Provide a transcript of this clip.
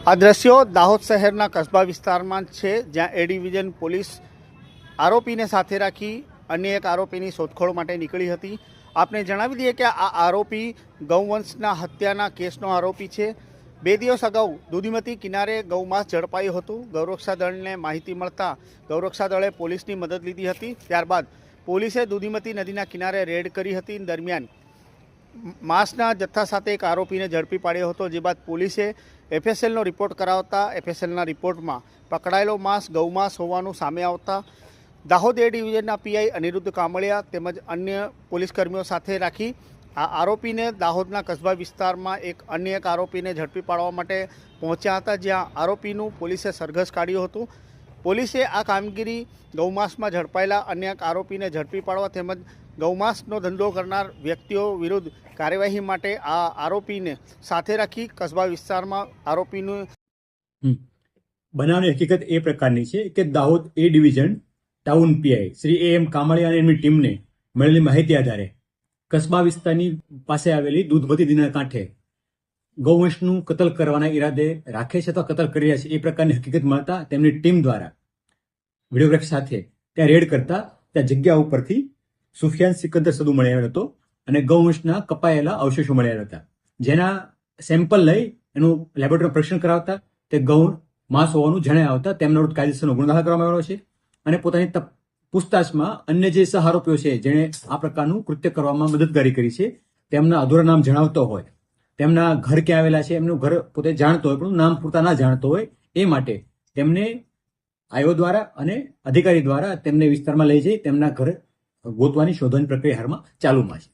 આ દ્રશ્યો દાહોદ શહેરના કસ્બા વિસ્તારમાં છે, જ્યાં એ ડિવિઝન પોલીસ આરોપીને સાથે રાખી અન્ય એક આરોપીની શોધખોળ માટે નીકળી હતી। આપને જણાવી દઈએ કે આ આરોપી ગૌવંશના હત્યાના કેસનો આરોપી છે। 2 દિવસ અગાઉ દૂધીમતી કિનારે ગૌમાંસ ઝડપાયું હતું। ગૌરક્ષા દળને માહિતી મળતા ગૌરક્ષા દળે પોલીસની મદદ લીધી હતી। ત્યારબાદ પોલીસે દૂધીમતી નદીના કિનારે રેડ કરી હતી। દરમિયાન માંસના જથ્થા સાથે એક આરોપીને ઝડપી પાડ્યો હતો, જે બાદ પોલીસે એફએસએલનો રિપોર્ટ કરાવતા એફએસએલના રિપોર્ટમાં પકડાયેલો માંસ ગૌમાંસ હોવાનું સામે આવતા દાહોદ એ ડિવિઝનના પીઆઈ અનિરુદ્ધ કામળિયા તેમજ અન્ય પોલીસ કર્મીઓ સાથે રાખી આ આરોપીને દાહોદના કસ્બા વિસ્તારમાં અન્ય એક આરોપીને ઝડપી પાડવા માટે પહોંચ્યા હતા, જ્યાં આરોપીનું પોલીસે સરઘસ કાઢ્યું હતું। પોલીસે આ કામગીરી ગૌમાંસમાં ઝડપાયેલા અન્ય એક આરોપીને ઝડપી પાડવા તેમજ ગૌમાંસનો ધંધો કરનાર વ્યક્તિઓ વિરુદ્ધ કાર્યવાહી માટે આ આરોપીને સાથે રાખી કસ્બા વિસ્તારમાં આરોપીનું બનાવની હકીકત એ પ્રકારની છે કે Dahod A division town PI Shri M Kamaliya અને એમની ટીમને મળેલી માહિતી આધારે કસ્બા વિસ્તારની પાસે આવેલી દૂધમતી નદીના કાંઠે ગૌવંશનું કતલ કરવાના ઈરાદે રાખે છે અથવા કતલ કરી રહ્યા છે એ પ્રકારની હકીકત મળતા તેમની ટીમ દ્વારા વિડીયોગ્રાફી સાથે ત્યાં રેડ કરતા ત્યાં જગ્યા ઉપરથી સુફિયાન સિકંદર સદુ મળી આવ્યો હતો અને ગૌવંશના કપાયેલા અવશેષો મળી આવ્યા હતા, જેના સેમ્પલ લઈ એનું લેબોરેટરી પરીક્ષણ કરાવતા તે ગૌ માંસ હોવાનું જણાય આવતા તેમના વિરુદ્ધ કાયદેસરનો ગુનો દાખલ કરવામાં આવ્યો છે અને પોતાની પૂછતાછમાં અન્ય જે સહારોપીઓ છે જેણે આ પ્રકારનું કૃત્ય કરવામાં મદદગારી કરી છે તેમના અધૂરા નામ જણાવતો હોય, તેમના ઘર ક્યાં આવેલા છે, એમનું ઘર પોતે જાણતો હોય પણ નામ પૂરતા ના જાણતો હોય, એ માટે તેમને આઈઓ દ્વારા અને અધિકારી દ્વારા તેમને વિસ્તારમાં લઈ જઈ તેમના ઘર ગોતવાની શોધવાની પ્રક્રિયા હાલમાં ચાલુમાં છે।